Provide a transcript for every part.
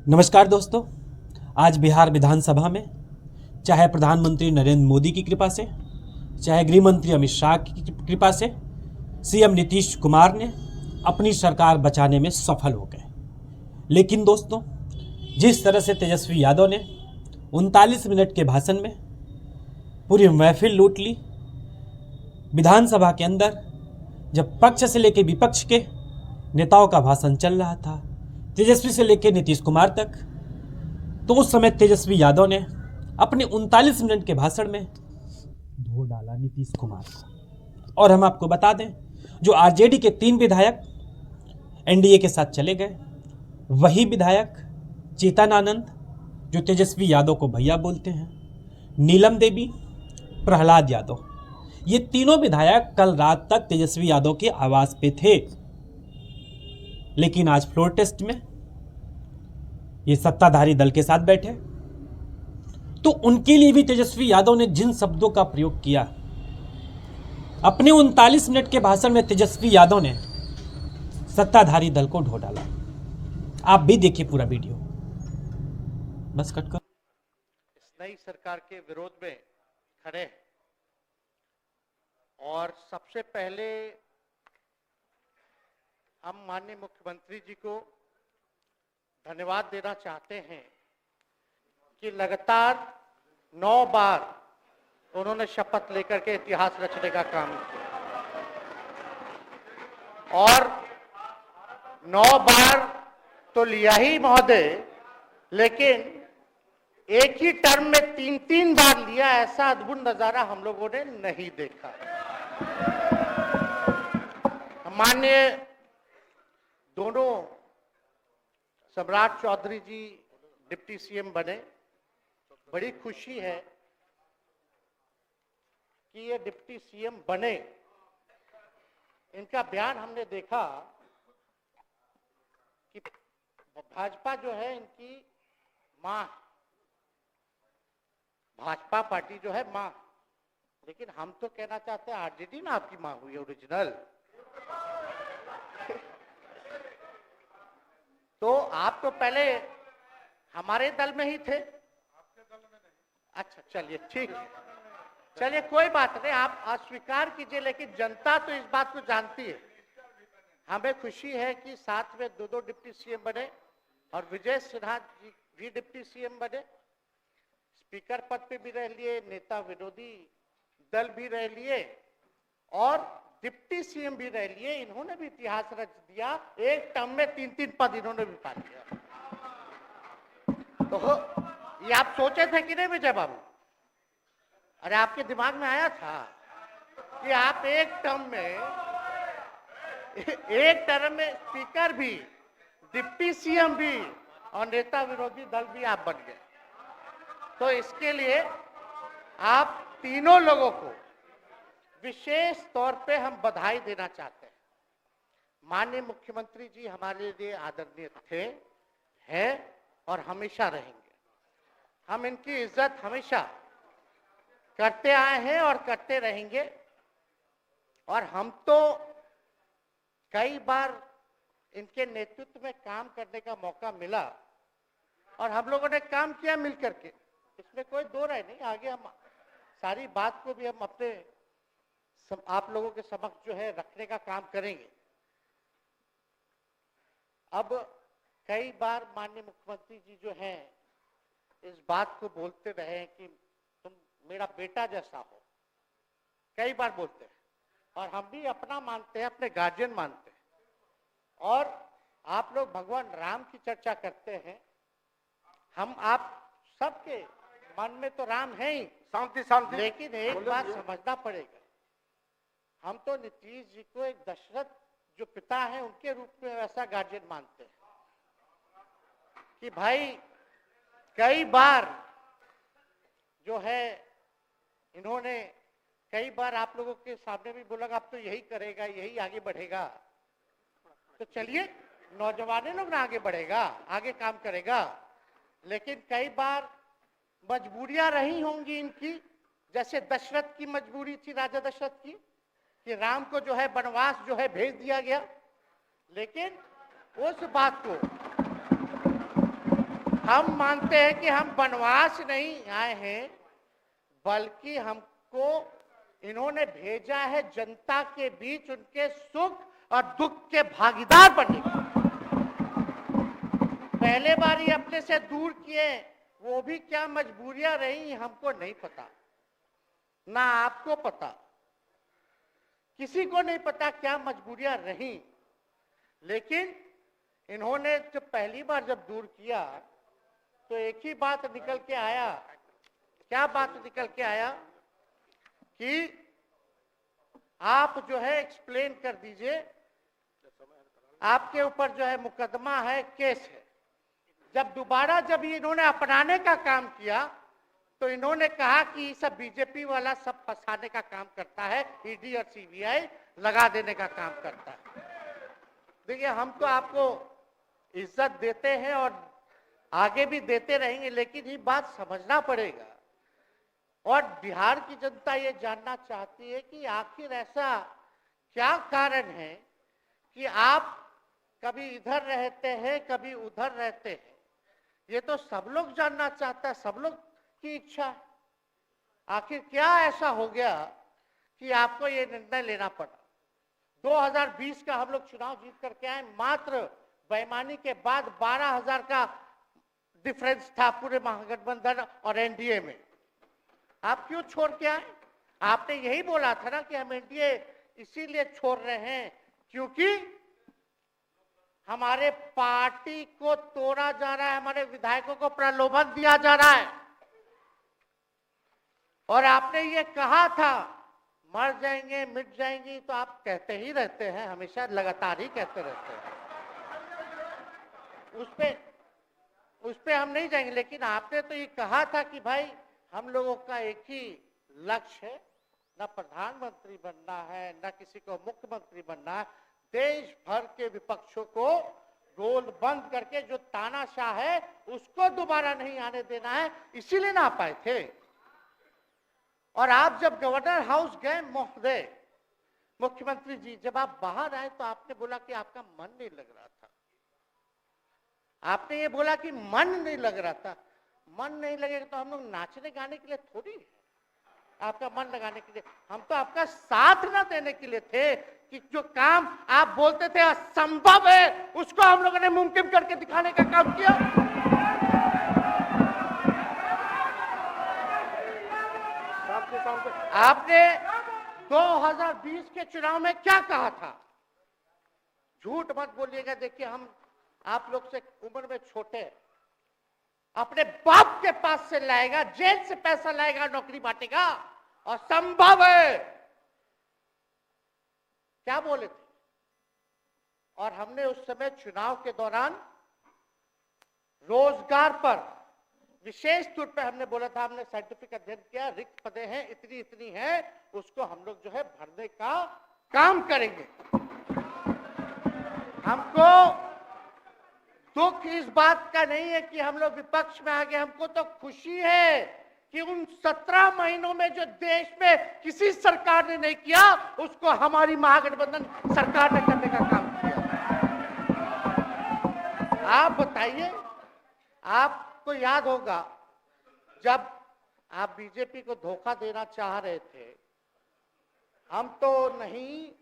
नमस्कार दोस्तों। आज बिहार विधानसभा में चाहे प्रधानमंत्री नरेंद्र मोदी की कृपा से, चाहे गृह मंत्री अमित शाह की कृपा से सीएम नीतीश कुमार ने अपनी सरकार बचाने में सफल हो गए। लेकिन दोस्तों, जिस तरह से तेजस्वी यादव ने 39 मिनट के भाषण में पूरी महफिल लूट ली, विधानसभा के अंदर जब पक्ष से लेकर विपक्ष के नेताओं का भाषण चल रहा था, तेजस्वी से लेकर नीतीश कुमार तक, तो उस समय तेजस्वी यादव ने अपने 39 मिनट के भाषण में धो डाला नीतीश कुमार को। और हम आपको बता दें, जो आरजेडी के 3 विधायक एनडीए के साथ चले गए, वही विधायक चेतन आनंद, जो तेजस्वी यादव को भैया बोलते हैं, नीलम देवी, प्रहलाद यादव, ये तीनों विधायक कल रात तक तेजस्वी यादव के आवास पे थे। लेकिन आज फ्लोर टेस्ट में ये सत्ताधारी दल के साथ बैठे, तो उनके लिए भी तेजस्वी यादव ने जिन शब्दों का प्रयोग किया, अपने 39 मिनट के भाषण में तेजस्वी यादव ने सत्ताधारी दल को ढो डाला। आप भी देखिए पूरा वीडियो। बस कट कर। इस नई सरकार के विरोध में खड़े हैं और सबसे पहले हम माननीय मुख्यमंत्री जी को धन्यवाद देना चाहते हैं कि लगातार 9 बार उन्होंने शपथ लेकर के इतिहास रचने का काम किया और 9 बार तो लिया ही महोदय, लेकिन एक ही टर्म में 3-3 बार लिया, ऐसा अद्भुत नजारा हम लोगों ने नहीं देखा। माननीय दोनों सम्राट चौधरी जी डिप्टी सीएम बने, बड़ी खुशी है कि ये डिप्टी सीएम बने। इनका बयान हमने देखा कि भाजपा जो है इनकी मां, भाजपा पार्टी जो है मां, लेकिन हम तो कहना चाहते हैं आरजेडी ना आपकी मां हुई ओरिजिनल। तो आप तो पहले हमारे दल में ही थे। आपके दल में नहीं। अच्छा, चलिए ठीक है, चलिए कोई बात नहीं, आप अस्वीकार कीजिए, लेकिन जनता तो इस बात को जानती है। हमें खुशी है कि साथ में 2 डिप्टी सीएम बने और विजय सिन्हा जी भी डिप्टी सीएम बने, स्पीकर पद पे भी रह लिए, नेता विरोधी दल भी रह लिए और डिप्टी सीएम भी रह लिए। इन्होंने भी इतिहास रच दिया, एक टर्म में 3-3 पद इन्होंने भी पा लिया। तो ये आप सोचे थे कि नहीं विजय बाबू? अरे आपके दिमाग में आया था कि आप एक टर्म में स्पीकर भी, डिप्टी सीएम भी और नेता विरोधी दल भी आप बन गए। तो इसके लिए आप तीनों लोगों को विशेष तौर पे हम बधाई देना चाहते हैं। माननीय मुख्यमंत्री जी हमारे लिए आदरणीय थे, हैं और हमेशा रहेंगे। हम इनकी इज्जत हमेशा करते आए हैं और करते रहेंगे। और हम तो कई बार इनके नेतृत्व में काम करने का मौका मिला और हम लोगों ने काम किया मिलकर के, इसमें कोई दो राय नहीं। आगे हम सारी बात को भी हम अपने आप लोगों के समक्ष जो है रखने का काम करेंगे। अब कई बार माननीय मुख्यमंत्री जी जो हैं इस बात को बोलते रहे कि तुम मेरा बेटा जैसा हो, कई बार बोलते हैं और हम भी अपना मानते हैं, अपने गार्जियन मानते हैं। और आप लोग भगवान राम की चर्चा करते हैं, हम आप सबके मन में तो राम है ही, शांति, लेकिन एक बात समझना पड़ेगा, हम तो नीतीश जी को एक दशरथ जो पिता है उनके रूप में वैसा गार्जियन मानते हैं कि भाई कई बार जो है इन्होंने कई बार आप लोगों के सामने भी बोला अब तो यही करेगा, यही आगे बढ़ेगा। तो चलिए, नौजवान लोग ना आगे बढ़ेगा, आगे काम करेगा। लेकिन कई बार मजबूरियां रही होंगी इनकी, जैसे दशरथ की मजबूरी थी, राजा दशरथ की, कि राम को जो है वनवास जो है भेज दिया गया। लेकिन उस बात को हम मानते हैं कि हम वनवास नहीं आए हैं, बल्कि हमको इन्होंने भेजा है जनता के बीच उनके सुख और दुख के भागीदार बनने के लिए। पहले बार ये अपने से दूर किए, वो भी क्या मजबूरियां रही हमको नहीं पता, ना आपको पता, किसी को नहीं पता क्या मजबूरियां रही। लेकिन इन्होंने जब पहली बार जब दूर किया तो एक ही बात निकल के आया। क्या बात निकल के आया कि आप जो है एक्सप्लेन कर दीजिए, आपके ऊपर जो है मुकदमा है, केस है। जब दोबारा जब इन्होंने अपनाने का काम किया तो इन्होंने कहा कि सब बीजेपी वाला सब फंसाने का काम करता है, ईडी और सीबीआई लगा देने का काम करता है। देखिए, हम तो आपको इज्जत देते हैं और आगे भी देते रहेंगे, लेकिन ये बात समझना पड़ेगा। और बिहार की जनता ये जानना चाहती है कि आखिर ऐसा क्या कारण है कि आप कभी इधर रहते हैं, कभी उधर रहते हैं। ये तो सब लोग जानना चाहता है, सब लोग की इच्छा है। आखिर क्या ऐसा हो गया कि आपको ये निर्णय लेना पड़ा। 2020 का हम लोग चुनाव जीत करके आए, मात्र बेईमानी के बाद 12,000 का डिफरेंस था पूरे महागठबंधन और एनडीए में। आप क्यों छोड़ के आए? आपने यही बोला था ना कि हम एनडीए इसीलिए छोड़ रहे हैं क्योंकि हमारे पार्टी को तोड़ा जा रहा है, हमारे विधायकों को प्रलोभन दिया जा रहा है। और आपने ये कहा था मर जाएंगे, मिट जाएंगी, तो आप कहते ही रहते हैं, हमेशा लगातार ही कहते रहते हैं। उस पे हम नहीं जाएंगे, लेकिन आपने तो ये कहा था कि भाई हम लोगों का एक ही लक्ष्य है, न प्रधानमंत्री बनना है, न किसी को मुख्यमंत्री बनना है। देश भर के विपक्षों को गोल बंद करके जो तानाशाह है उसको दोबारा नहीं आने देना है, इसीलिए ना आ पाए थे। और आप जब गवर्नर हाउस गए महोदय, मुख्यमंत्री जी, जब आप बाहर आए तो आपने बोला कि आपका मन नहीं लग रहा था। आपने ये बोला कि मन नहीं लग रहा था। मन नहीं लगेगा तो हम लोग नाचने गाने के लिए थोड़ी है, आपका मन लगाने के लिए। हम तो आपका साथ ना देने के लिए थे कि जो काम आप बोलते थे असंभव है, उसको हम लोगों ने मुमकिन करके दिखाने का काम किया। आपने 2020 के चुनाव में क्या कहा था? झूठ मत बोलिएगा। देखिए, हम आप लोग से उम्र में छोटे, अपने बाप के पास से लाएगा, जेल से पैसा लाएगा, नौकरी बांटेगा, और संभव है, क्या बोले थे? और हमने उस समय चुनाव के दौरान रोजगार पर विशेष तौर पे हमने बोला था, हमने साइंटिफिक अध्ययन किया, रिक्त पदे हैं इतनी इतनी है, उसको हम लोग जो है भरने का काम करेंगे। हमको दुख इस बात का नहीं है कि हम लोग विपक्ष में आ गए, हमको तो खुशी है कि उन 17 महीनों में जो देश में किसी सरकार ने नहीं किया, उसको हमारी महागठबंधन सरकार ने करने का काम किया। आप बताइए, आपको याद होगा जब आप बीजेपी को धोखा देना चाह रहे थे, हम तो नहीं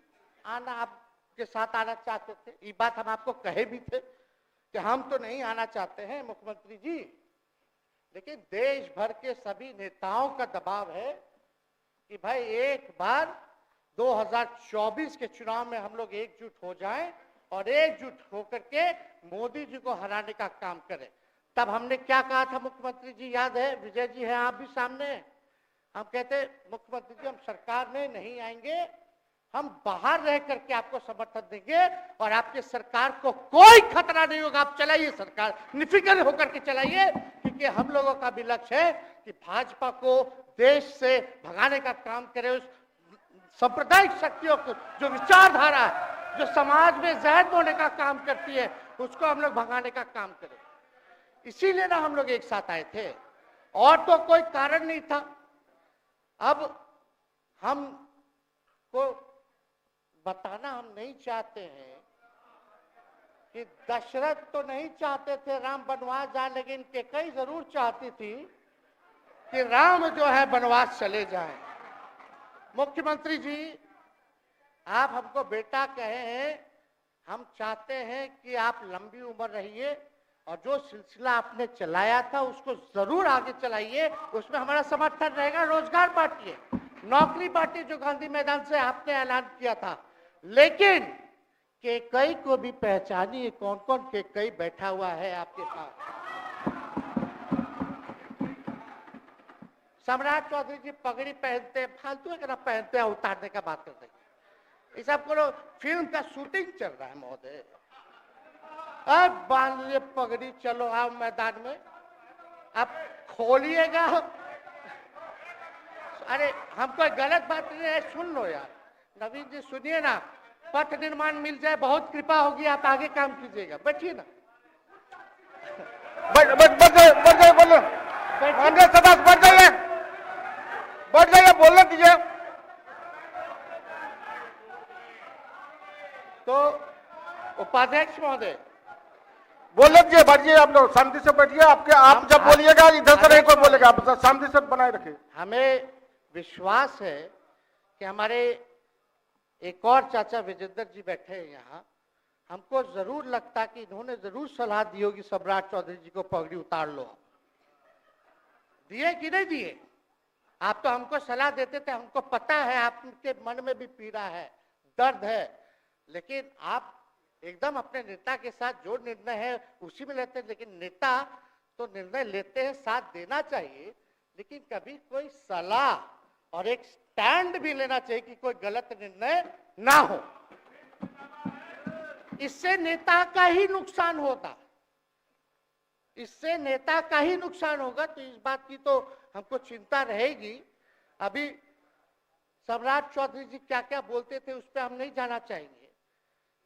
आना, आपके साथ आना चाहते थे। ये बात हम आपको कहे भी थे कि हम तो नहीं आना चाहते हैं मुख्यमंत्री जी, लेकिन देश भर के सभी नेताओं का दबाव है कि भाई एक बार 2024 के चुनाव में हम लोग एकजुट हो जाएं और एकजुट होकर के मोदी जी को हराने का काम करें। तब हमने क्या कहा था मुख्यमंत्री जी, याद है? विजय जी हैं, आप भी सामने। हम कहते मुख्यमंत्री जी हम सरकार में नहीं आएंगे, हम बाहर रह करके आपको समर्थन देंगे और आपके सरकार को कोई खतरा नहीं होगा, आप चलाइए सरकार, निफिक्र होकर के चलाइए, क्योंकि हम लोगों का भी लक्ष्य है कि भाजपा को देश से भगाने का काम करे। उस सांप्रदायिक शक्तियों को, जो विचारधारा है, जो समाज में जहर बोने का काम करती है, उसको हम लोग भगाने का काम करें। इसीलिए ना हम लोग एक साथ आए थे, और तो कोई कारण नहीं था। अब हम को बताना हम नहीं चाहते हैं कि दशरथ तो नहीं चाहते थे राम वनवास जाए, लेकिन कैकेयी जरूर चाहती थी कि राम जो है वनवास चले जाएं। मुख्यमंत्री जी, आप हमको बेटा कहे हैं, हम चाहते हैं कि आप लंबी उम्र रहिए और जो सिलसिला आपने चलाया था उसको जरूर आगे चलाइए, उसमें हमारा समर्थन रहेगा। रोजगार बांटिए, नौकरी बांटिए, जो गांधी मैदान से आपने ऐलान किया था, लेकिन कैकेयी को भी पहचानिए, कौन कौन कैकेयी बैठा हुआ है आपके साथ। सम्राट चौधरी जी पगड़ी पहनते हैं, फालतू है, पहनते हैं, उतारने का बात करते हैं। इस आपको फिल्म का शूटिंग चल रहा है महोदय, अब बांध लिए पगड़ी, चलो आओ मैदान में, अब खोलिएगा। अरे हम कोई गलत बात नहीं है, सुन लो यार, नवीन जी सुनिए ना, पथ निर्माण मिल जाए, बहुत कृपा होगी, आप आगे काम कीजिएगा, बैठिए ना। बढ़ जाइए, बोलो, सदस्य बढ़ जाइए, बोलने दीजिए। तो उपाध्यक्ष महोदय, बोलने दीजिए, बैठिए, आप लोग शांति से बैठिए। आप जब बोलिएगा इधर से नहीं कोई बोलेगा, आप शांति से बनाए रखिए। हमें विश्वास है कि हमारे एक और चाचा विजेंद्र जी बैठे हैं यहाँ, हमको जरूर लगता कि इन्होंने जरूर सलाह दी होगी सम्राट चौधरी जी को पगड़ी उतार लो। दिए कि नहीं दिए? आप तो हमको सलाह देते थे, हमको पता है आपके मन में भी पीड़ा है, दर्द है, लेकिन आप एकदम अपने नेता के साथ जो निर्णय है उसी में लेते हैं। लेकिन नेता तो निर्णय लेते हैं, साथ देना चाहिए, लेकिन कभी कोई सलाह और एक स्टैंड भी लेना चाहिए कि कोई गलत निर्णय ना हो। इससे नेता का ही नुकसान होगा, इससे नेता का ही नुकसान होगा। तो इस बात की तो हमको चिंता रहेगी। अभी सम्राट चौधरी जी क्या क्या बोलते थे उस पर हम नहीं जाना चाहेंगे,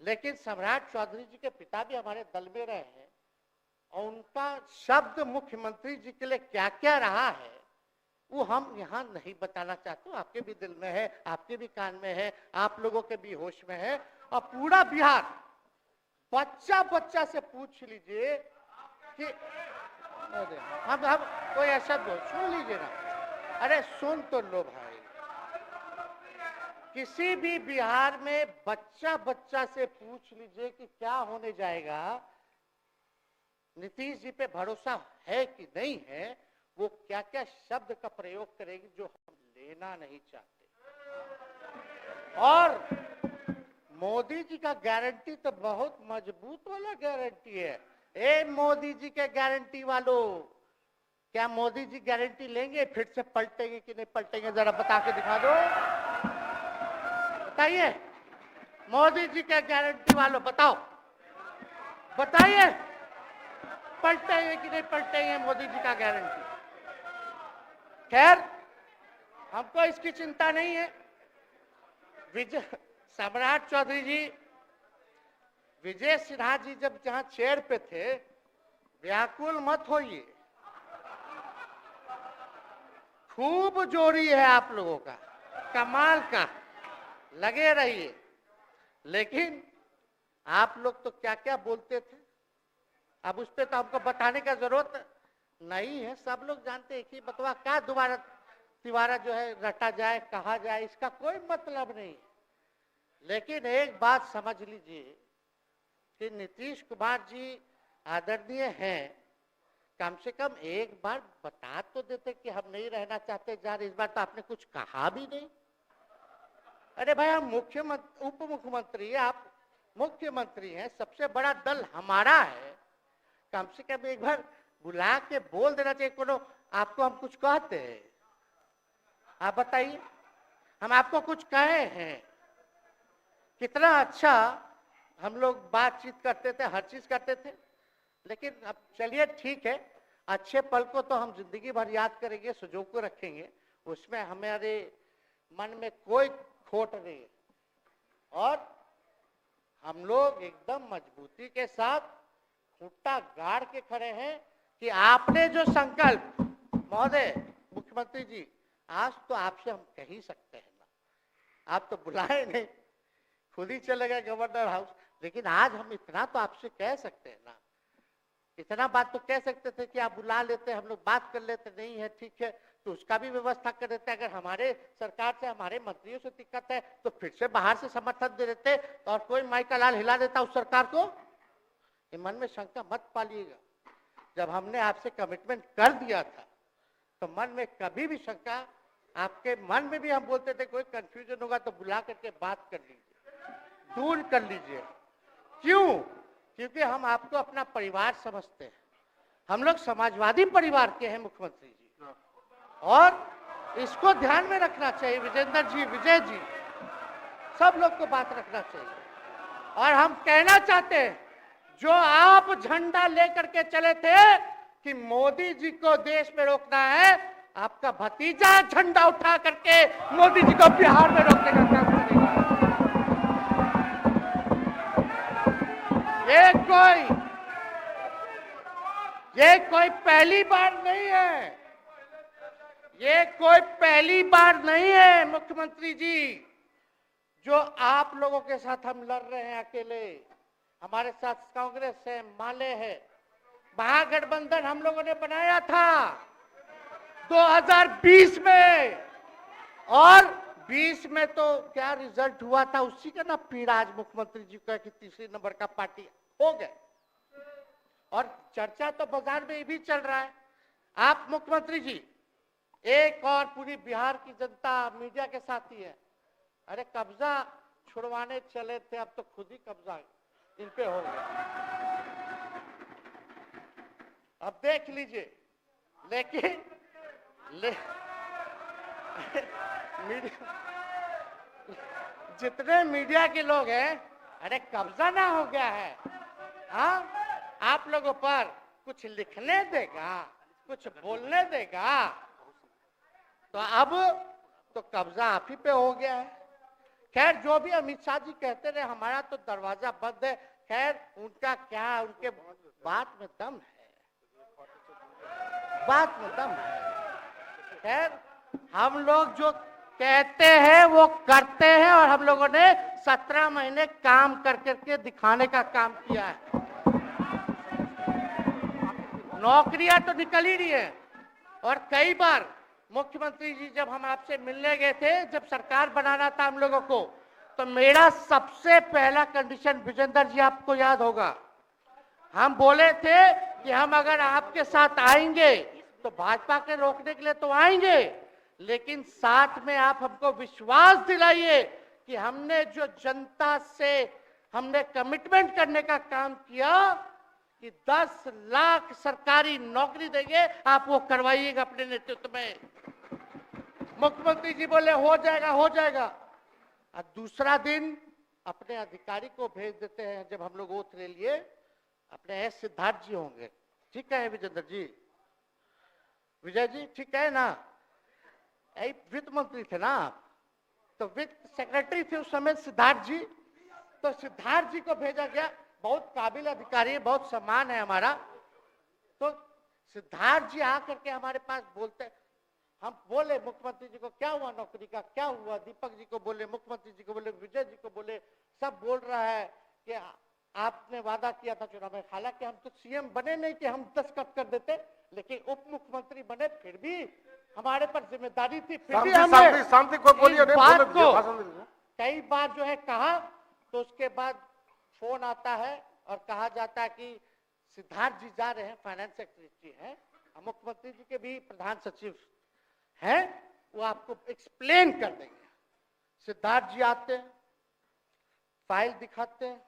लेकिन सम्राट चौधरी जी के पिता भी हमारे दल में रहे हैं और उनका शब्द मुख्यमंत्री जी के लिए क्या क्या रहा है वो हम यहाँ नहीं बताना चाहते। आपके भी दिल में है, आपके भी कान में है, आप लोगों के भी होश में है, और पूरा बिहार बच्चा बच्चा से पूछ लीजिए कि हम कोई ऐसा सुन लीजिए ना, अरे सुन तो लो भाई, किसी भी बिहार में बच्चा बच्चा से पूछ लीजिए कि क्या होने जाएगा, नीतीश जी पे भरोसा है कि नहीं है, वो क्या क्या शब्द का प्रयोग करेगी जो हम लेना नहीं चाहते। और मोदी जी का गारंटी तो बहुत मजबूत वाला गारंटी है। ए मोदी जी के गारंटी वालों, क्या मोदी जी गारंटी लेंगे फिर से पलटेंगे कि नहीं पलटेंगे, जरा बता के दिखा दो, बताइए। मोदी जी के गारंटी वालों बताओ, बताइए पलटेंगे कि नहीं पलटेंगे मोदी जी का गारंटी। खैर हमको इसकी चिंता नहीं है। विजय सम्राट चौधरी जी, विजय सिन्हा जी जब जहां चेयर पे थे, व्याकुल मत होइए, खूब जोड़ी है आप लोगों का, कमाल का, लगे रहिए। लेकिन आप लोग तो क्या क्या बोलते थे, अब उस पर तो हमको बताने का जरूरत नहीं है, सब लोग जानते हैं कि बतवा क्या दोबारा तिवारा जो है रटा जाए, कहा जाए, इसका कोई मतलब नहीं। लेकिन एक बात समझ लीजिए कि नीतीश कुमार जी आदरणीय हैं, कम से कम एक बार बता तो देते कि हम नहीं रहना चाहते जा रहे। इस बार तो आपने कुछ कहा भी नहीं। अरे भाई हम मुख्यमंत्री, उप मुख्यमंत्री, आप मुख्यमंत्री हैं, सबसे बड़ा दल हमारा है, कम से कम एक बार बुला के बोल देना चाहिए। कोनो आपको हम कुछ कहते हैं? आप बताइए, हम आपको कुछ कहे हैं? कितना अच्छा हम लोग बातचीत करते थे, हर चीज करते थे। लेकिन अब चलिए ठीक है, अच्छे पल को तो हम जिंदगी भर याद करेंगे, सुजो को रखेंगे, उसमें हमारे मन में कोई खोट नहीं है। और हम लोग एकदम मजबूती के साथ खूंटा गाड़ के खड़े हैं कि आपने जो संकल्प, महोदय मुख्यमंत्री जी, आज तो आपसे हम कह ही सकते हैं ना, आप तो बुलाए नहीं, खुद ही चले गए गवर्नर हाउस। लेकिन आज हम इतना तो आपसे कह सकते हैं ना, इतना बात तो कह सकते थे कि आप बुला लेते, हम लोग बात कर लेते, नहीं है ठीक है तो उसका भी व्यवस्था कर देते। अगर हमारे सरकार से, हमारे मंत्रियों से दिक्कत है तो फिर से बाहर से समर्थन दे देते और कोई माई का लाल हिला देता उस सरकार को। ये मन में शंका मत पालिएगा, जब हमने आपसे कमिटमेंट कर दिया था तो मन में कभी भी शंका, आपके मन में भी हम बोलते थे कोई कंफ्यूजन होगा तो बुला करके बात कर लीजिए, दूर कर लीजिए। क्यों? क्योंकि हम आपको अपना परिवार समझते हैं, हम लोग समाजवादी परिवार के हैं मुख्यमंत्री जी, और इसको ध्यान में रखना चाहिए। विजेंद्र जी, विजय जी, सब लोग को बात रखना चाहिए। और हम कहना चाहते हैं, जो आप झंडा लेकर के चले थे कि मोदी जी को देश में रोकना है, आपका भतीजा झंडा उठा करके मोदी जी को बिहार में रोकने का काम करेगा। ये कोई पहली बार नहीं है, ये कोई पहली बार नहीं है मुख्यमंत्री जी, जो आप लोगों के साथ हम लड़ रहे हैं अकेले। हमारे साथ कांग्रेस है, माले है, महागठबंधन हम लोगों ने बनाया था 2020 में, और 20 में तो क्या रिजल्ट हुआ था उसी का ना पीड़ा आज मुख्यमंत्री जी का कि तीसरे नंबर का पार्टी हो गए। और चर्चा तो बाजार में भी चल रहा है। आप मुख्यमंत्री जी एक और पूरी बिहार की जनता मीडिया के साथ ही है, अरे कब्जा छुड़वाने चले थे, अब तो खुद ही कब्जा इन पे हो गया। अब देख लीजिए, लेकिन जितने मीडिया के लोग हैं, अरे कब्जा ना हो गया है, हाँ आप लोगों पर कुछ लिखने देगा, कुछ बोलने देगा, तो अब तो कब्जा आप ही पे हो गया है। खैर जो भी अमित शाह जी कहते रहे, हमारा तो दरवाजा बंद है, खैर उनका क्या, उनके बात में दम है, बात में दम है। खैर हम लोग जो कहते हैं वो करते हैं, और हम लोगों ने 17 महीने काम कर करके दिखाने का काम किया है। नौकरियां तो निकल ही रही है, और कई बार मुख्यमंत्री जी जब हम आपसे मिलने गए थे, जब सरकार बनाना था हम लोगों को, तो मेरा सबसे पहला कंडीशन, विजेंद्र जी आपको याद होगा, हम बोले थे कि हम अगर आपके साथ आएंगे तो भाजपा के रोकने के लिए तो आएंगे, लेकिन साथ में आप हमको विश्वास दिलाइए कि हमने जो जनता से हमने कमिटमेंट करने का काम किया कि 10 लाख सरकारी नौकरी देंगे, आप वो करवाइएगा अपने नेतृत्व में। मुख्यमंत्री जी बोले हो जाएगा, हो जाएगा। और दूसरा दिन अपने अधिकारी को भेज देते हैं, जब हम लोग ओथ ले लिए, अपने एस सिद्धार्थ जी होंगे, ठीक है विजेंद्र जी, विजय जी ठीक है ना, वित्त मंत्री थे ना आप, तो वित्त सेक्रेटरी थे उस समय सिद्धार्थ जी, तो सिद्धार्थ जी को भेजा गया, बहुत काबिल अधिकारी है, बहुत सम्मान है हमारा। तो सिद्धार्थ जी आकर के हमारे पास बोलते, हम बोले मुख्यमंत्री जी को क्या हुआ नौकरी का, क्या हुआ, दीपक जी को बोले, मुख्यमंत्री जी को बोले, विजय जी को बोले, सब बोल रहा है कि आपने वादा किया था चुनाव में। हालांकि हम तो सीएम बने नहीं कि हम दस्तखत कर देते, लेकिन उप मुख्यमंत्री बने, फिर भी हमारे पर जिम्मेदारी थी, फिर भी हमने शांति को बोलिए, बात को कई बार जो है कहा। तो उसके बाद फोन आता है और कहा जाता है कि सिद्धार्थ जी जा रहे हैं, फाइनेंस सेक्रेटरी हैं, मुख्यमंत्री जी के भी प्रधान सचिव हैं, वो आपको एक्सप्लेन कर देंगे। सिद्धार्थ जी आते हैं, फाइल दिखाते हैं,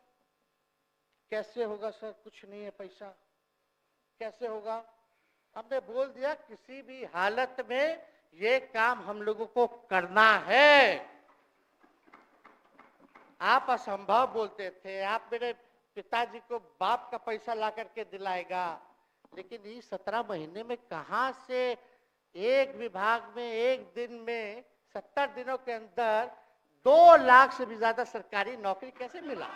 कैसे होगा सर, कुछ नहीं है पैसा, कैसे होगा। हमने बोल दिया किसी भी हालत में ये काम हम लोगों को करना है। आप असंभव बोलते थे, आप मेरे पिताजी को बाप का पैसा ला करके दिलाएगा, लेकिन इस 17 महीने में कहां से एक विभाग में एक दिन में 70 दिनों के अंदर 2 लाख से भी ज्यादा सरकारी नौकरी कैसे मिला।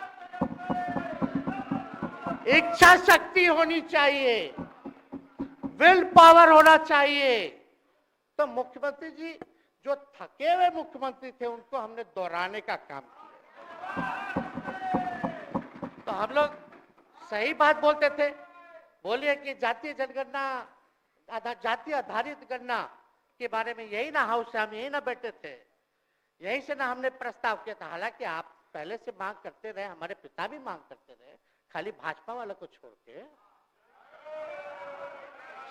इच्छा शक्ति होनी चाहिए, विल पावर होना चाहिए। तो मुख्यमंत्री जी जो थके हुए मुख्यमंत्री थे, उनको हमने दोहराने का काम किया। तो हम लोग सही बात बोलते थे। बोलिए कि जातीय जनगणना, जातीय आधारित गणना के बारे में यही ना हाउस से हम यही ना बैठे थे, यही से ना हमने प्रस्ताव किया था। हालांकि आप पहले से मांग करते रहे, हमारे पिता भी मांग करते रहे, खाली भाजपा वाला को छोड़ के।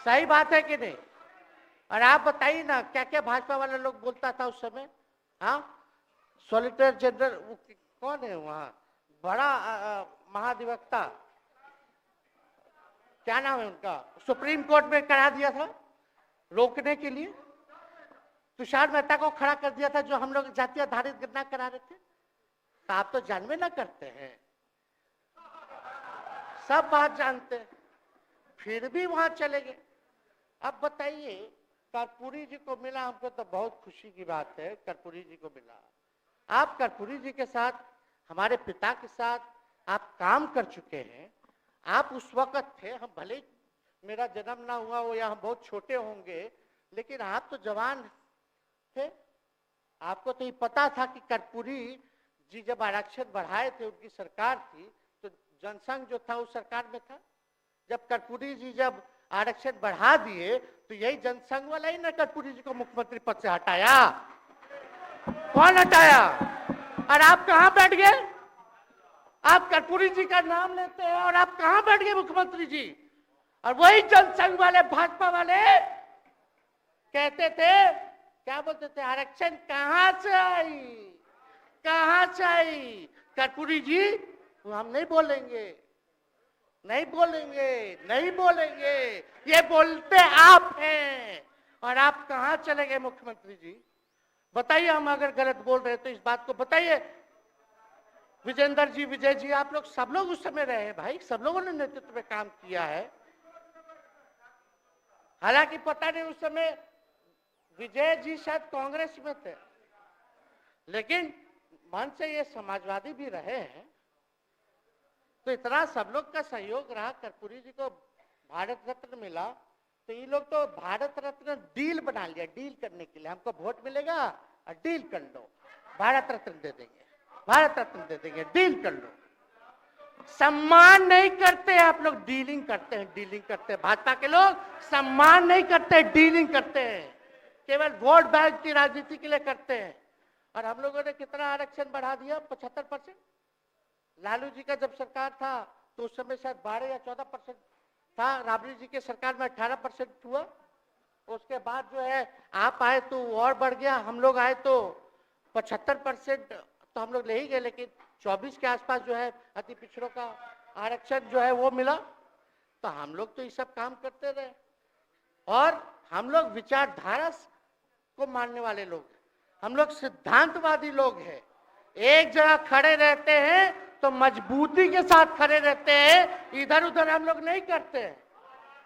सही बात है कि नहीं? और आप बताइए ना क्या क्या भाजपा वाला लोग बोलता था उस समय। हाँ, सॉलिसिटर जनरल कौन है वहां, बड़ा महाधिवक्ता, क्या नाम है उनका, सुप्रीम कोर्ट में करा दिया था रोकने के लिए। तुषार मेहता को खड़ा कर दिया था जो हम लोग जातीय आधारित गणना करा रहे थे। तो आप तो जानवे ना करते हैं, सब बात जानते हैं, फिर भी वहां चले गए। अब बताइए, कर्पूरी जी को मिला, हमको तो बहुत खुशी की बात है, कर्पूरी जी को मिला। आप कर्पूरी जी के साथ, हमारे पिता के साथ आप काम कर चुके हैं। आप उस वक्त थे, हम भले मेरा जन्म ना हुआ हो या हम बहुत छोटे होंगे, लेकिन आप तो जवान थे। आपको तो ये पता था कि कर्पूरी जी जब आरक्षण बढ़ाए थे, उनकी सरकार थी, तो जनसंघ जो था उस सरकार में था। जब कर्पूरी जी जब आरक्षण बढ़ा दिए तो यही जनसंघ वाला ही ना कर्पूरी जी को मुख्यमंत्री पद से हटाया। कौन हटाया? और आप कहां बैठ गए? आप कर्पूरी जी का नाम लेते हैं और आप कहां बैठ गए मुख्यमंत्री जी? और वही जनसंघ वाले, भाजपा वाले कहते थे, क्या बोलते थे, आरक्षण कहां से आई, कहां से आई? कर्पूरी जी, हम नहीं बोलेंगे, नहीं बोलेंगे, नहीं बोलेंगे, ये बोलते आप हैं। और आप कहां चले गए मुख्यमंत्री जी? बताइए, हम अगर गलत बोल रहे हैं तो इस बात को बताइए। विजेंद्र जी, विजय जी, आप लोग सब लोग उस समय रहे हैं भाई, सब लोगों ने नेतृत्व में काम किया है। हालांकि पता नहीं उस समय विजय जी शायद कांग्रेस में थे, लेकिन मन से ये समाजवादी भी रहे हैं। तो इतना सब लोग का सहयोग रहा, कर्पूरी जी को भारत रत्न मिला, तो ये लोग तो भारत रत्न डील बना लिया, डील करने के लिए। हमको वोट मिलेगा और डील कर लो, भारत रत्न दे देंगे, भारत रत्न दे देंगे, डील कर लो। सम्मान नहीं करते आप लोग, डीलिंग करते हैं, डीलिंग करते हैं। भाजपा के लोग सम्मान नहीं करते, डीलिंग करते हैं, केवल वोट बैंक की राजनीति के लिए करते हैं। और हम लोगों ने कितना आरक्षण बढ़ा दिया, 75%। लालू जी का जब सरकार था तो उस समय शायद 12 या 14% था, राबड़ी जी के सरकार में 18% हुआ। उसके बाद जो है आप आए तो और बढ़ गया, हम लोग आए तो 75% तो हम लोग ले ही गए, लेकिन 24 के आसपास जो है अति पिछड़ों का आरक्षण जो है वो मिला। तो हम लोग तो ये सब काम करते रहे, और हम लोग विचारधारा को मानने वाले लोग हैं, हम लोग सिद्धांतवादी लोग हैं। एक जगह खड़े रहते हैं तो मजबूती के साथ खड़े रहते हैं, इधर उधर हम लोग नहीं करते हैं।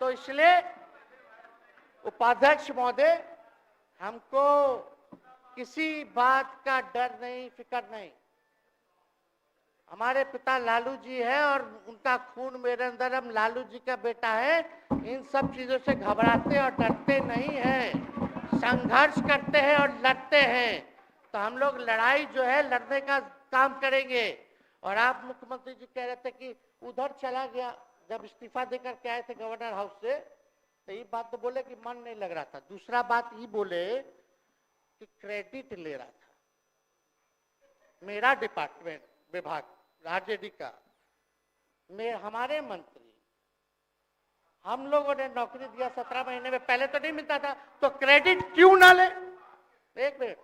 तो इसलिए उपाध्यक्ष महोदय, हमको किसी बात का डर नहीं, फिक्र नहीं। हमारे पिता लालू जी है और उनका खून मेरे अंदर, हम लालू जी का बेटा है। इन सब चीजों से घबराते और डरते नहीं हैं, संघर्ष करते हैं और लड़ते हैं। तो हम लोग लड़ाई जो है लड़ने का काम करेंगे। और आप मुख्यमंत्री जी कह रहे थे कि उधर चला गया, जब इस्तीफा देकर के आए थे गवर्नर हाउस से, तो ये बात तो बोले कि मन नहीं लग रहा था। दूसरा बात ये बोले कि क्रेडिट ले रहा था मेरा डिपार्टमेंट, विभाग आरजेडी का, हमारे मंत्री, हम लोगों ने नौकरी दिया 17 महीने में, पहले तो नहीं मिलता था, तो क्रेडिट क्यों ना ले? एक मिनट,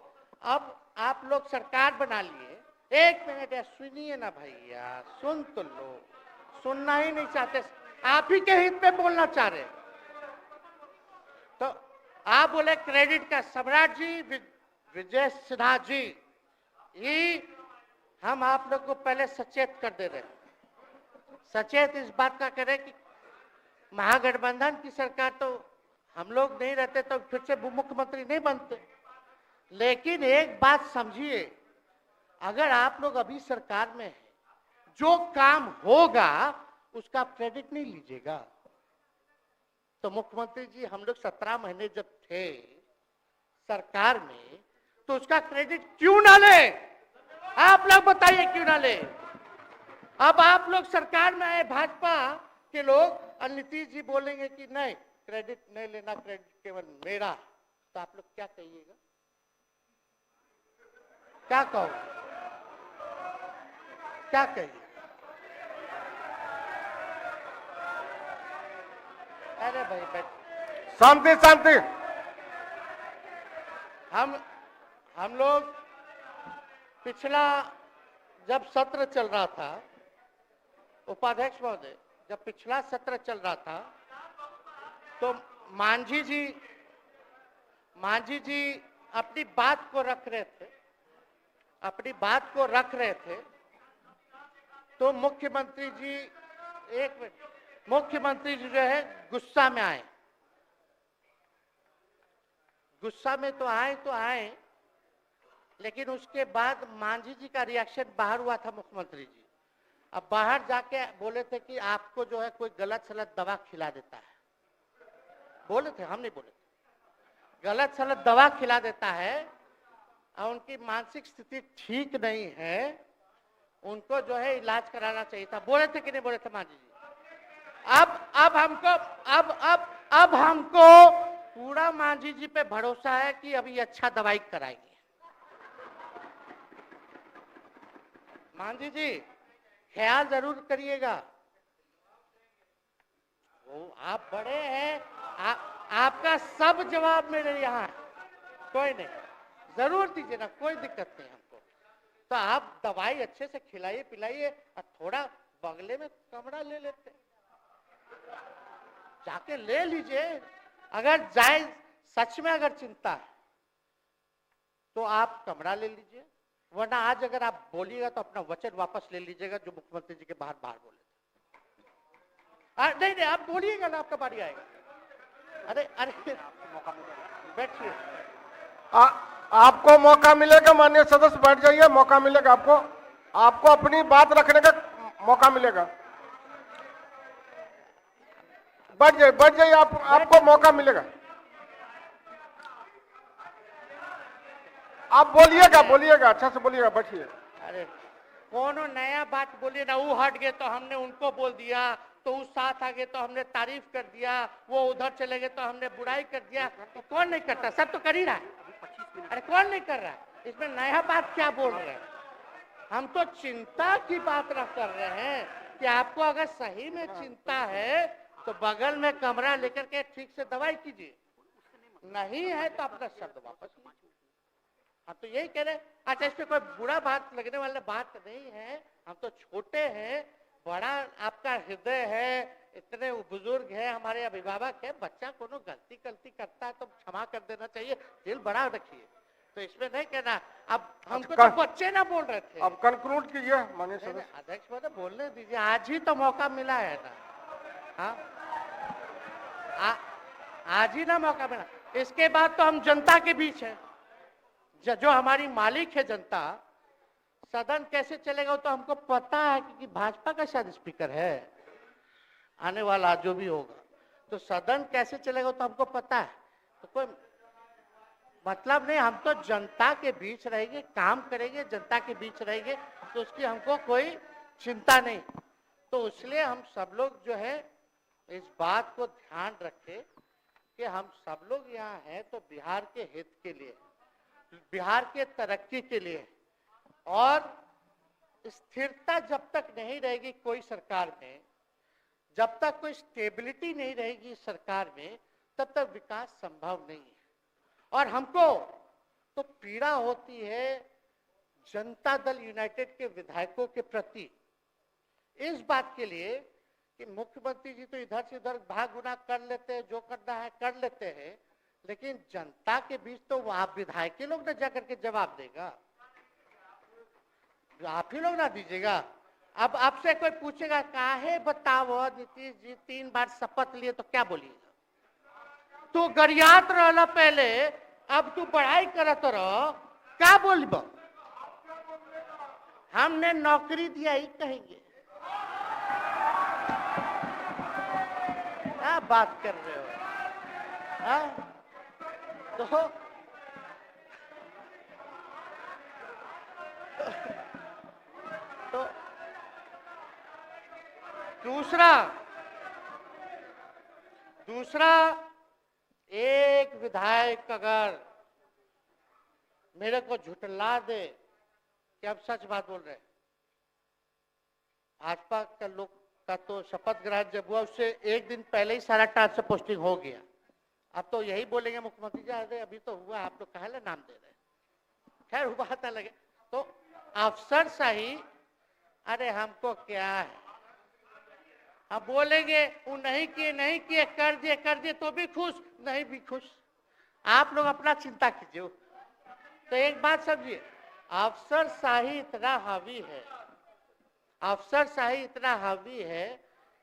अब आप लोग सरकार बना लिए, एक मिनट यार सुनिए ना भैया, सुन तो लो, सुनना ही नहीं चाहते, आप ही के हित में बोलना चाह रहे। तो आप बोले क्रेडिट का, सम्राट जी, विजय सिन्हा जी, ये हम आप लोग को पहले सचेत कर दे रहे हैं, सचेत इस बात का करें कि महागठबंधन की सरकार तो हम लोग नहीं रहते तो फिर से मुख्यमंत्री नहीं बनते। लेकिन एक बात समझिए, अगर आप लोग अभी सरकार में हैं, जो काम होगा उसका क्रेडिट नहीं लीजिएगा। तो मुख्यमंत्री जी, हम लोग 17 महीने जब थे सरकार में, तो उसका क्रेडिट क्यों ना ले? आप लोग बताइए क्यों ना ले? अब आप लोग सरकार में आए भाजपा के लोग और नीतीश जी बोलेंगे कि नहीं क्रेडिट नहीं लेना, क्रेडिट केवल मेरा, तो आप लोग क्या कहिएगा? क्या कहो, क्या कहिए? अरे भाई बैठ, शांति शांति। हम लोग पिछला जब सत्र चल रहा था, उपाध्यक्ष महोदय, जब पिछला सत्र चल रहा था तो मांझी जी अपनी बात को रख रहे थे, तो मुख्यमंत्री जी, एक मिनट, मुख्यमंत्री जी जो है गुस्सा में आए। गुस्सा में तो आए, लेकिन उसके बाद मांझी जी का रिएक्शन बाहर हुआ था मुख्यमंत्री जी। अब बाहर जाके बोले थे कि आपको जो है कोई गलत सलत दवा खिला देता है, बोले थे, हम नहीं बोले थे, गलत सलत दवा खिला देता है और उनकी मानसिक स्थिति ठीक नहीं है, उनको जो है इलाज कराना चाहिए था। बोले थे कि नहीं बोले थे मांझी जी? अब हमको पूरा मांझी जी पे भरोसा है कि अभी अच्छा दवाई कराएंगे। मांझी जी ख्याल जरूर करिएगा, वो आप बड़े हैं, आपका सब जवाब मेरे यहाँ है, कोई नहीं, जरूर दीजिए ना, कोई दिक्कत नहीं हमको। तो आप दवाई अच्छे से खिलाइए पिलाइए और थोड़ा बगले में कमरा ले लेते, जाके ले लीजिए। अगर जाए सच में अगर चिंता है तो आप कमरा ले लीजिए, वरना आज अगर आप बोलिएगा तो अपना वचन वापस ले लीजिएगा जो मुख्यमंत्री जी के बाहर बोले थे। नहीं, आप बोलिएगा ना, आपका बारी आएगा। अरे बैठिए, आपको मौका मिलेगा, माननीय सदस्य बैठ जाइए, मौका मिलेगा आपको अपनी बात रखने का मौका मिलेगा। बैठ जाइए, आपको मौका मिलेगा। आप बोलिएगा, अच्छा से बोलिएगा, बैठिए। अरे कोनो नया बात बोलिए ना, वो हट गए तो हमने उनको बोल दिया, तो उस साथ आ गए तो हमने तारीफ कर दिया, वो उधर चले गए तो हमने बुराई कर दिया। तो कौन नहीं करता? सब तो कर ही रहा है। अरे कौन नहीं कर रहा है? इसमें नया बात क्या बोल रहे हैं? हम तो चिंता की बात कर रहे हैं कि आपको अगर सही में चिंता है तो बगल में कमरा लेकर के ठीक से दवाई कीजिए, नहीं है तो अपना शब्द वापस लीजिए। हम तो यही कह रहे हैं। अच्छा, इसमें कोई बुरा बात लगने वाला बात नहीं है, हम तो छोटे हैं, बड़ा आपका हृदय है, इतने बुजुर्ग हैं, हमारे अभिभावक है, बच्चा कोनो गलती करता है तो क्षमा कर देना चाहिए, दिल बड़ा रखिए। तो इसमें नहीं कहना, अब हमको तो बच्चे ना बोल रहे थे। अब कंक्लूड कीजिए माननीय सदस्य। अध्यक्ष महोदय बोलने दीजिए, आज ही तो मौका मिला है ना। हाँ, आज ही ना मौका मिला, इसके बाद तो हम जनता के बीच है, जो हमारी मालिक है जनता। सदन कैसे चलेगा तो हमको पता है, क्योंकि भाजपा का शायद स्पीकर है आने वाला जो भी होगा, तो सदन कैसे चलेगा तो हमको पता है। तो कोई मतलब नहीं, हम तो जनता के बीच रहेंगे, काम करेंगे, जनता के बीच रहेंगे, तो उसकी हमको कोई चिंता नहीं। तो इसलिए हम सब लोग जो है इस बात को ध्यान रखें कि हम सब लोग यहाँ हैं तो बिहार के हित के लिए, बिहार के तरक्की के लिए, और स्थिरता जब तक नहीं रहेगी कोई सरकार में, जब तक कोई स्टेबिलिटी नहीं रहेगी सरकार में, तब तक विकास संभव नहीं है। और हमको तो पीड़ा होती है जनता दल यूनाइटेड के विधायकों के प्रति, इस बात के लिए कि मुख्यमंत्री जी तो इधर से उधर भाग गुना कर लेते हैं, जो करना है कर लेते हैं, लेकिन जनता के बीच तो आप विधायक के लोग ना जाकर के जवाब देगा, आप ही लोग ना दीजिएगा। अब आपसे कोई पूछेगा काहे बताओ नीतीश जी 3 बार शपथ लिए, तो क्या बोलिएगा? तू गरियात रहला पहले, अब तू पढ़ाई करत रह, क्या बोलब? हमने नौकरी दिया ही कहेंगे। क्या बात कर रहे हो? हाँ? दूसरा दूसरा एक विधायक अगर मेरे को झुठला दे कि अब सच बात बोल रहे हैं, भाजपा का लोग का तो शपथ ग्रहण जब हुआ उससे एक दिन पहले ही सारा ट्रांसफर पोस्टिंग हो गया। अब तो यही बोलेंगे मुख्यमंत्री जी अरे अभी तो हुआ, आप लोग काहे नाम दे रहे हैं। खैर हुआ था लगे तो अफसरशाही, अरे हमको क्या है, अब बोलेंगे वो नहीं किए कर दिए तो भी खुश, नहीं भी खुश। आप लोग अपना चिंता कीजिए। तो एक बात समझिए, अफसरशाही इतना हावी है, अफसरशाही इतना हावी है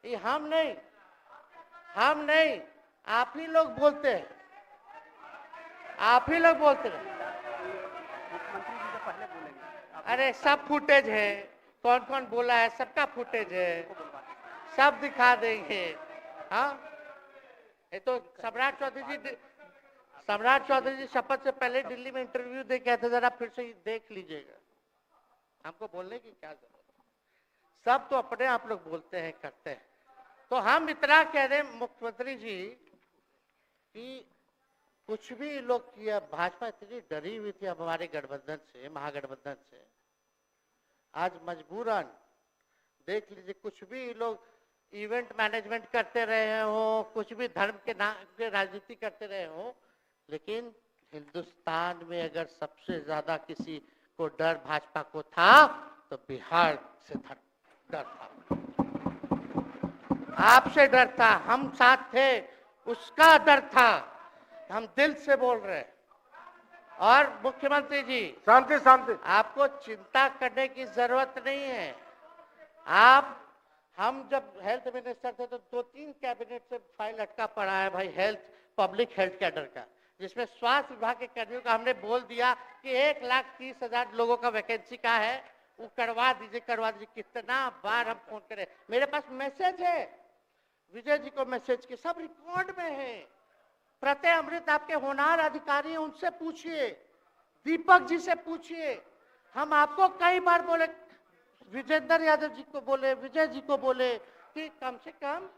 कि हम नहीं आप ही लोग बोलते हैं, आप ही लोग बोलते हैं। अरे सब फुटेज है, कौन कौन बोला है सबका फुटेज है, सब दिखा देंगे। हाँ ये तो सम्राट चौधरी जी शपथ से पहले दिल्ली में इंटरव्यू दे के थे, जरा फिर से देख लीजिएगा, हमको बोलने की क्या जरूरत है। सब तो अपने आप लोग बोलते हैं करते हैं। तो हम इतना कह रहे मुख्यमंत्री जी कि कुछ भी लोग किया, भाजपा इतनी डरी हुई थी हमारे गठबंधन से, महागठबंधन से, आज मजबूरन देख लीजिए कुछ भी लोग इवेंट मैनेजमेंट करते रहे हो, कुछ भी धर्म के नाम के राजनीति करते रहे हो, लेकिन हिंदुस्तान में अगर सबसे ज्यादा किसी को डर भाजपा को था तो बिहार से डर था, आपसे डर था, हम साथ थे उसका डर था। हम दिल से बोल रहे हैं। और मुख्यमंत्री जी शांति शांति, आपको चिंता करने की जरूरत नहीं है। आप हम जब हेल्थ मिनिस्टर थे तो 2-3 कैबिनेट से फाइल अटका पड़ा है भाई, हेल्थ पब्लिक हेल्थ कैडर का, जिसमें स्वास्थ्य विभाग के कर्मियों का हमने बोल दिया कि 1,30,000 लोगों का वैकेंसी का है, वो करवा दीजिए। कितना बार हम फोन करें, मेरे पास मैसेज है, विजय जी को मैसेज के सब रिकॉर्ड में है। प्रत्यय अमृत आपके होनहार अधिकारी हैं, उनसे पूछिए, दीपक जी से पूछिए। हम आपको कई बार बोले, विजेंद्र यादव जी को बोले, विजय जी को बोले कि कम से कम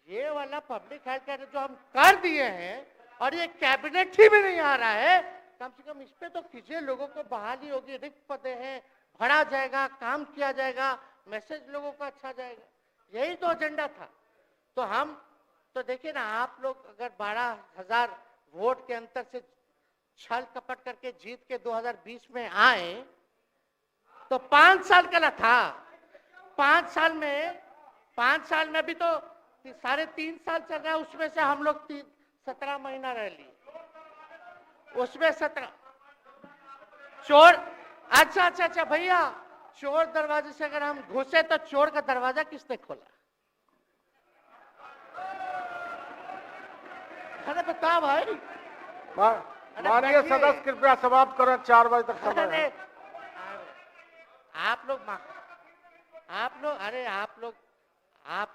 ये वाला पब्लिक हेल्थ केयर जो हम कर दिए हैं और ये कैबिनेट ही भी नहीं आ रहा है, कम से कम इस पे तो कीजिए, लोगों को बहाली होगी, रिक्त पदे हैं, भरा जाएगा, काम किया जाएगा, मैसेज लोगों का अच्छा जाएगा। यही तो एजेंडा था। तो हम तो देखिए ना, आप लोग अगर 12,000 वोट के अंतर से छल कपट करके जीत के 2020 में आए तो 5 साल का ना था, 5 साल में भी तो 3.5 साल चल रहा है, उसमें से हम लोग 17 महीना रह लिए, उसमें 17 चोर। अच्छा भैया, चोर दरवाजे से अगर हम घुसे तो चोर का दरवाजा किसने खोला? अरे बता भाई। माननीय सदस्य कृपया समाप्त करें, 4 बजे तक समय है। आप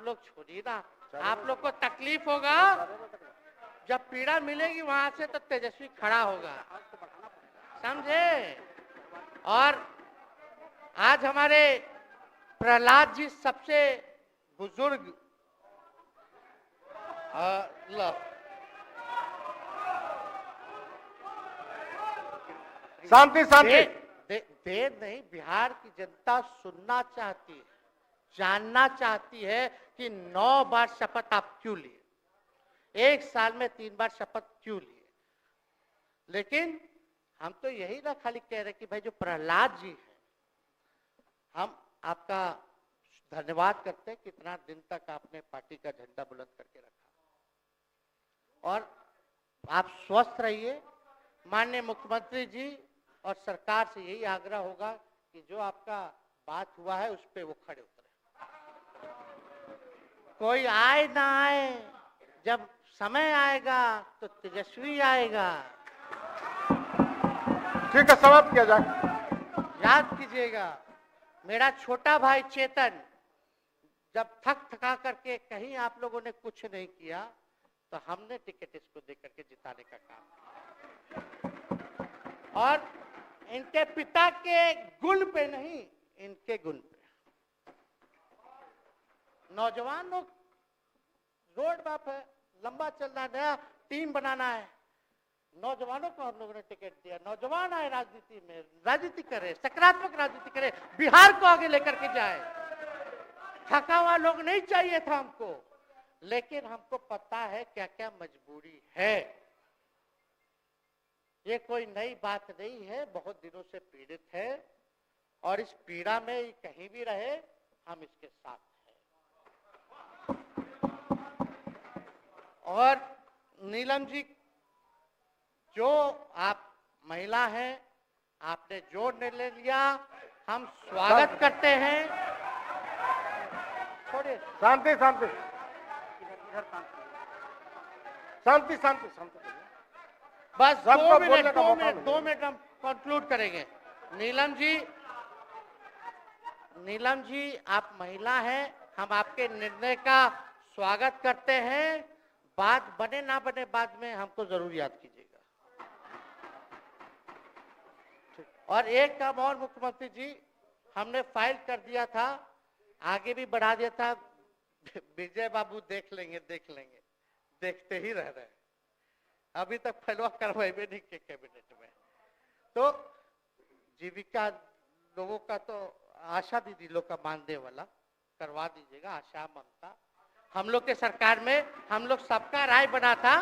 लोग छोड़िए ना, आप लोग को तकलीफ होगा, जब पीड़ा मिलेगी वहां से तो तेजस्वी खड़ा होगा, समझे। और आज हमारे प्रहलाद जी सबसे बुजुर्ग शांति शांति, देर नहीं, बिहार की जनता सुनना चाहती है, जानना चाहती है कि 9 बार शपथ आप क्यों लिए, 1 साल में 3 बार शपथ क्यों लिए। लेकिन हम तो यही ना खाली कह रहे कि भाई जो प्रहलाद जी है, हम आपका धन्यवाद करते हैं, कितना दिन तक आपने पार्टी का झंडा बुलंद करके रखा। और आप स्वस्थ रहिए। माननीय मुख्यमंत्री जी और सरकार से यही आग्रह होगा कि जो आपका बात हुआ है उस पे वो खड़े उतरे। कोई आए ना आए, जब समय आएगा तो तेजस्वी आएगा। ठीक है, समाप्त किया जाए। याद कीजिएगा, मेरा छोटा भाई चेतन जब थका करके कहीं आप लोगों ने कुछ नहीं किया तो हमने टिकट इसको दे करके जिताने का काम किया। और इनके पिता के गुण पे नहीं, इनके गुण पे। नौजवान लोग रोड मैप है, लंबा चलना है, नया टीम बनाना है। नौजवानों को हम लोगों ने टिकट दिया, नौजवान आए राजनीति में, राजनीति करे, सकारात्मक राजनीति करे, बिहार को आगे लेकर के जाए। थका हुआ लोग नहीं चाहिए था हमको, लेकिन हमको पता है क्या क्या मजबूरी है। ये कोई नई बात नहीं है, बहुत दिनों से पीड़ित है और इस पीड़ा में ये कहीं भी रहे हम इसके साथ हैं। और नीलम जी, जो आप महिला हैं, आपने जो निर्णय लिया हम स्वागत करते हैं। छोड़िए, शांति शांति शांति शांति शांति। बस सबको बोलने का मौका मिलेगा। 2 मिनट हम कंक्लूड करेंगे। नीलम जी आप महिला हैं, हम आपके निर्णय का स्वागत करते हैं। बात बने ना बने बाद में हमको जरूर याद कीजिएगा। और एक काम और मुख्यमंत्री जी, हमने फाइल कर दिया था, आगे भी बढ़ा दिया था। विजय बाबू देख लेंगे, देखते ही रह रहे हैं। अभी तक फैलवा करवाए भी नहीं के कैबिनेट में। तो जीविका लोगों का तो आशा दीदी लोग का मानदेय वाला करवा दीजिएगा। आशा, ममता, हम लोग के सरकार में हम लोग सबका राय बना था,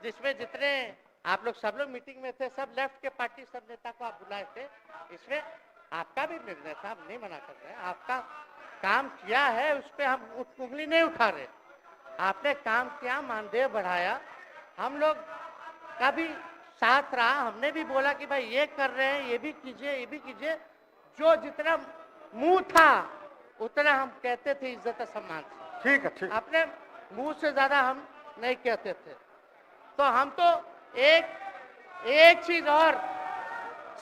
जिसमें जितने आप लोग सब लोग मीटिंग में थे, सब लेफ्ट के पार्टी सब नेता को आप बुलाए थे। इसमें आपका भी निर्णय था, हम नहीं मना कर रहे हैं। आपका काम किया है, उस पर हम उंगली नहीं उठा रहे। आपने काम किया, मानदेय बढ़ाया, हम लोग का भी साथ रहा। हमने भी बोला कि भाई ये कर रहे हैं, ये भी कीजिए, ये भी कीजिए। जो जितना मुंह था उतना हम कहते थे इज्जत सम्मान से। ठीक है, ठीक। अपने मुंह से ज्यादा हम नहीं कहते थे। तो हम तो एक चीज और,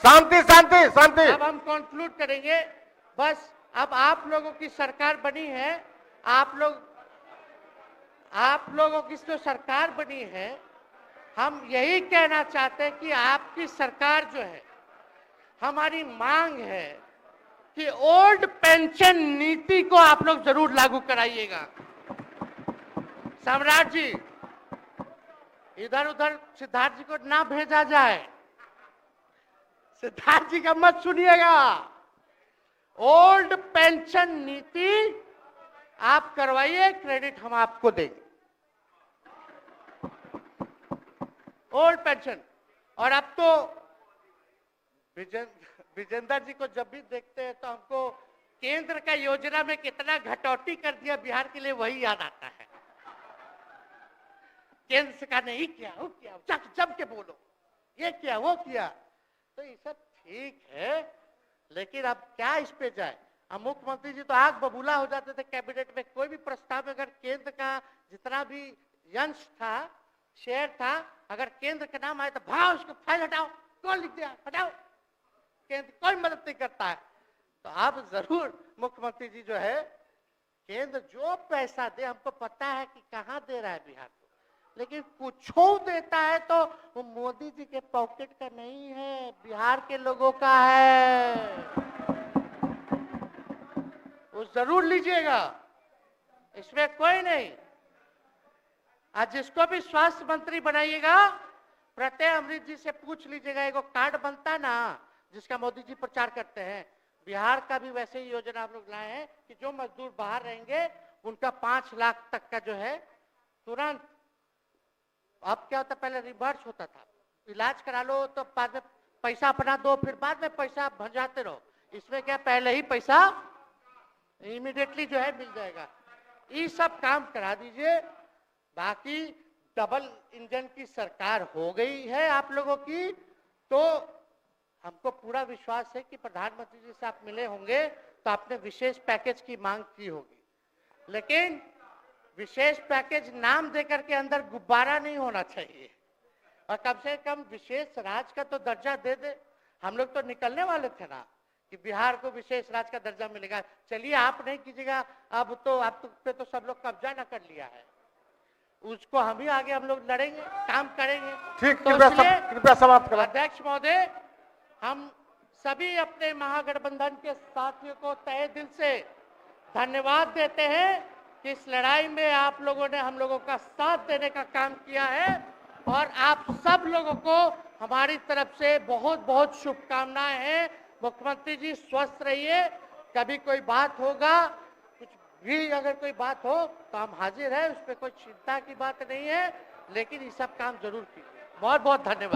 शांति शांति शांति। अब हम कंक्लूड करेंगे। बस अब आप लोगों की सरकार बनी है, आप लोगों की जो सरकार बनी है, हम यही कहना चाहते हैं कि आपकी सरकार जो है, हमारी मांग है कि ओल्ड पेंशन नीति को आप लोग जरूर लागू कराइएगा। सम्राट जी, इधर उधर सिद्धार्थ जी को ना भेजा जाए। सिद्धार्थ जी का मत सुनिएगा। ओल्ड पेंशन नीति आप करवाइए, क्रेडिट हम आपको देंगे। Old pension. और अब तो विजेंद्र जी को जब भी देखते हैं तो हमको केंद्र का योजना में कितना घटौती कर दिया बिहार के लिए, वही याद आता है। केंद्र सरकार ने ये किया, वो किया, जम के बोलो, ये किया, वो किया। तो ये सब ठीक है, लेकिन अब क्या इस पे जाए। अब मुख्यमंत्री जी तो आग बबूला हो जाते थे कैबिनेट में। कोई भी प्रस्ताव में अगर केंद्र का जितना भी अंश था, शेयर था, अगर केंद्र का नाम आए तो भाव उसको फाइल हटाओ, कौन लिख दिया, हटाओ। केंद्र कोई मदद नहीं करता है। तो अब जरूर मुख्यमंत्री जी जो है, केंद्र जो पैसा दे, हमको पता है कि कहाँ दे रहा है बिहार को, लेकिन कुछ देता है तो वो मोदी जी के पॉकेट का नहीं है, बिहार के लोगों का है। वो जरूर लीजिएगा, इसमें कोई नहीं। आज जिसको भी स्वास्थ्य मंत्री बनाइएगा, प्रत्यय अमृत जी से पूछ लीजिएगा। एगो कार्ड बनता है ना, जिसका मोदी जी प्रचार करते हैं, बिहार का भी वैसे ही योजना हम लोग लाए हैं कि जो मजदूर बाहर रहेंगे उनका 5 लाख तक का जो है तुरंत। अब क्या होता, पहले रिवर्स होता था, इलाज करा लो तो बाद में पैसा अपना दो, फिर बाद में पैसा भंजाते रहो। इसमें क्या, पहले ही पैसा इमीडिएटली जो है मिल जाएगा। ये सब काम करा दीजिए। बाकी डबल इंजन की सरकार हो गई है आप लोगों की, तो हमको पूरा विश्वास है कि प्रधानमंत्री जी से आप मिले होंगे तो आपने विशेष पैकेज की मांग की होगी, लेकिन विशेष पैकेज नाम देकर के अंदर गुब्बारा नहीं होना चाहिए, और कम से कम विशेष राज्य का तो दर्जा दे दे। हम लोग तो निकलने वाले थे ना कि बिहार को विशेष राज्य का दर्जा मिलेगा। चलिए आप नहीं कीजिएगा, अब तो आप पे तो सब लोग कब्जा न कर लिया है, उसको हम ही आगे हम लोग लड़ेंगे, काम करेंगे। ठीक, तो कृपया समाप्त करें। अध्यक्ष महोदय, हम सभी अपने महागठबंधन के साथियों को तहे दिल से धन्यवाद देते हैं कि इस लड़ाई में आप लोगों ने हम लोगों का साथ देने का काम किया है और आप सब लोगों को हमारी तरफ से बहुत बहुत शुभकामनाएं हैं। मुख्यमंत्री जी स्वस्थ रहिए। कभी कोई बात होगा, कुछ भी अगर कोई बात हो तो हम हाजिर हैं, उस पर कोई चिंता की बात नहीं है, लेकिन ये सब काम जरूर कीजिए। बहुत बहुत धन्यवाद।